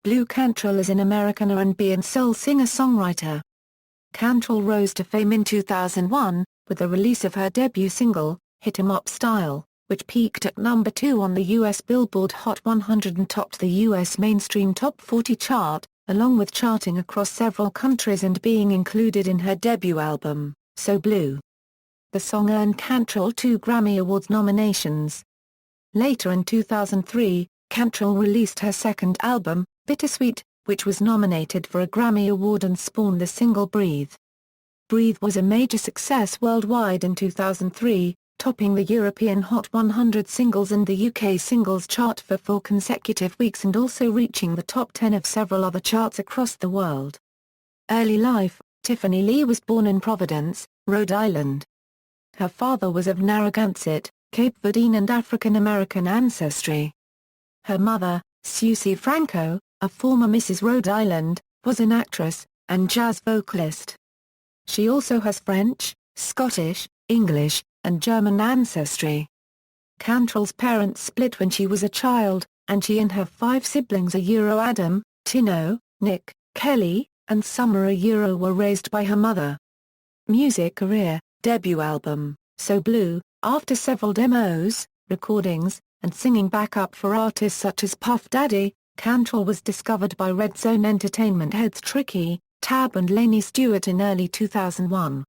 Blu Cantrell is an American R&B and soul singer-songwriter. Cantrell rose to fame in 2001, with the release of her debut single, Hit 'Em Up Style, which peaked at number 2 on the US Billboard Hot 100 and topped the US mainstream Top 40 chart, along with charting across several countries and being included in her debut album, So Blue. The song earned Cantrell 2 Grammy Awards nominations. Later in 2003, Cantrell released her second album, Bittersweet, which was nominated for a Grammy Award and spawned the single Breathe. Breathe was a major success worldwide in 2003, topping the European Hot 100 singles and the UK singles chart for 4 consecutive weeks and also reaching the top 10 of several other charts across the world. Early life: Tiffany Lee was born in Providence, Rhode Island. Her father was of Narragansett, Cape Verdean and African-American ancestry. Her mother, Susie Franco, a former Mrs. Rhode Island, was an actress and jazz vocalist. She also has French, Scottish, English, and German ancestry. Cantrell's parents split when she was a child, and she and her 5 siblings Adam, Tino, Nick, Kelly, and Summer were raised by her mother. Music career: debut album, So Blue. After several demos, recordings, and singing backup for artists such as Puff Daddy, Cantrell was discovered by Red Zone Entertainment heads Tricky, Tab and Lainey Stewart in early 2001.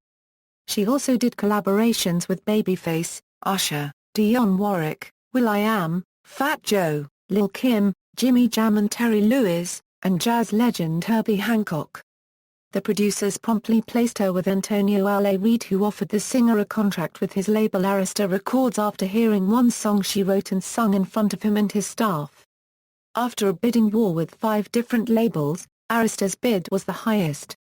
She also did collaborations with Babyface, Usher, Dionne Warwick, will.i.am, Fat Joe, Lil' Kim, Jimmy Jam and Terry Lewis, and jazz legend Herbie Hancock. The producers promptly placed her with Antonio L.A. Reid, who offered the singer a contract with his label Arista Records after hearing one song she wrote and sung in front of him and his staff. After a bidding war with 5 different labels, Arista's bid was the highest.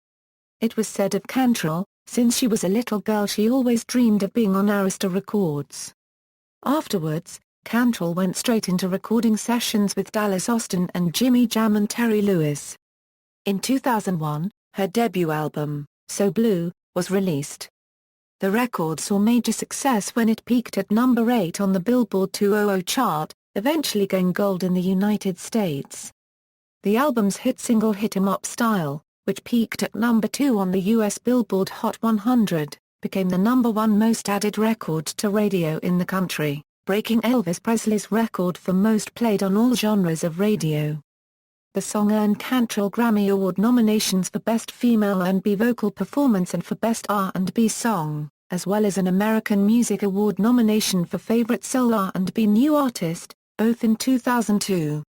It was said of Cantrell, since she was a little girl she always dreamed of being on Arista Records. Afterwards, Cantrell went straight into recording sessions with Dallas Austin and Jimmy Jam and Terry Lewis. In 2001, her debut album, So Blue, was released. The record saw major success when it peaked at number 8 on the Billboard 200 chart, eventually going gold in the United States. The album's hit single Hit 'Em Up Style, which peaked at number 2 on the US Billboard Hot 100, became the number 1 most added record to radio in the country, breaking Elvis Presley's record for most played on all genres of radio. The song earned Cantrell Grammy Award nominations for Best Female R&B Vocal Performance and for Best R&B Song, as well as an American Music Award nomination for Favorite Soul R&B New Artist, both in 2002.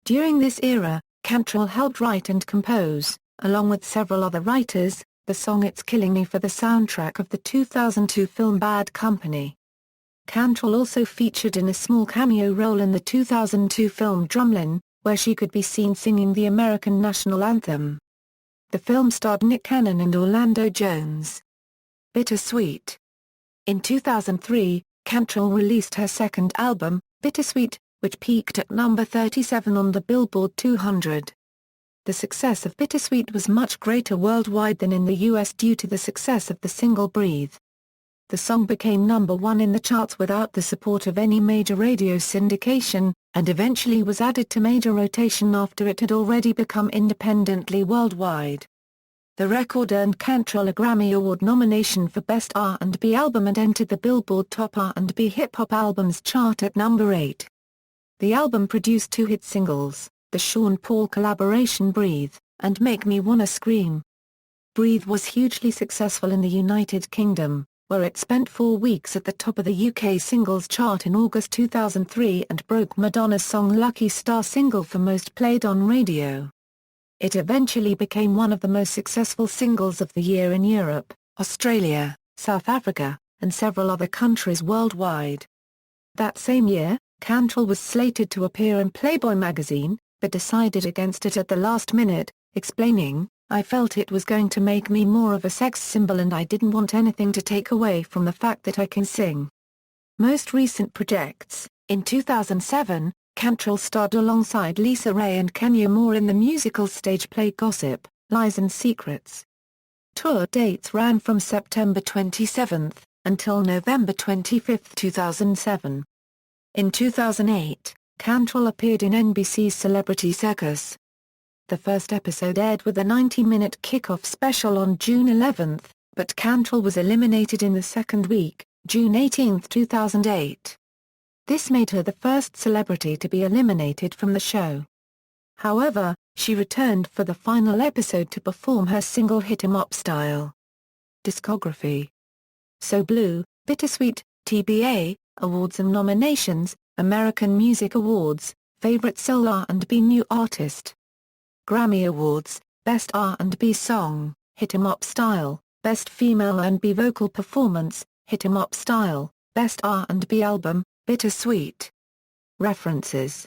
During this era, Cantrell helped write and compose, along with several other writers, the song It's Killing Me for the soundtrack of the 2002 film Bad Company. Cantrell also featured in a small cameo role in the 2002 film Drumlin', where she could be seen singing the American national anthem. The film starred Nick Cannon and Orlando Jones. Bittersweet. In 2003, Cantrell released her second album, Bittersweet, which peaked at number 37 on the Billboard 200. The success of Bittersweet was much greater worldwide than in the US due to the success of the single Breathe. The song became number 1 in the charts without the support of any major radio syndication, and eventually was added to major rotation after it had already become independently worldwide. The record earned Cantrell a Grammy Award nomination for Best R&B Album and entered the Billboard Top R&B Hip Hop Albums chart at number 8. The album produced 2 hit singles, the Sean Paul collaboration Breathe, and Make Me Wanna Scream. Breathe was hugely successful in the United Kingdom, where it spent 4 weeks at the top of the UK singles chart in August 2003 and broke Madonna's song Lucky Star single for most played on radio. It eventually became one of the most successful singles of the year in Europe, Australia, South Africa, and several other countries worldwide. That same year, Cantrell was slated to appear in Playboy magazine, but decided against it at the last minute, explaining, "I felt it was going to make me more of a sex symbol and I didn't want anything to take away from the fact that I can sing." Most recent projects: in 2007, Cantrell starred alongside Lisa Ray and Kenya Moore in the musical stage play Gossip, Lies and Secrets. Tour dates ran from September 27 until November 25, 2007. In 2008, Cantrell appeared in NBC's Celebrity Circus. The first episode aired with a 90-minute kickoff special on June 11, but Cantrell was eliminated in the second week, June 18, 2008. This made her the first celebrity to be eliminated from the show. However, she returned for the final episode to perform her single Hit 'Em Up Style. Discography. So Blue, Bittersweet, TBA, Awards and Nominations, American Music Awards, Favorite Soul R&B New Artist. Grammy Awards, Best R&B Song, Hit 'Em Up Style, Best Female R&B Vocal Performance, Hit 'Em Up Style, Best R&B Album, Bittersweet. References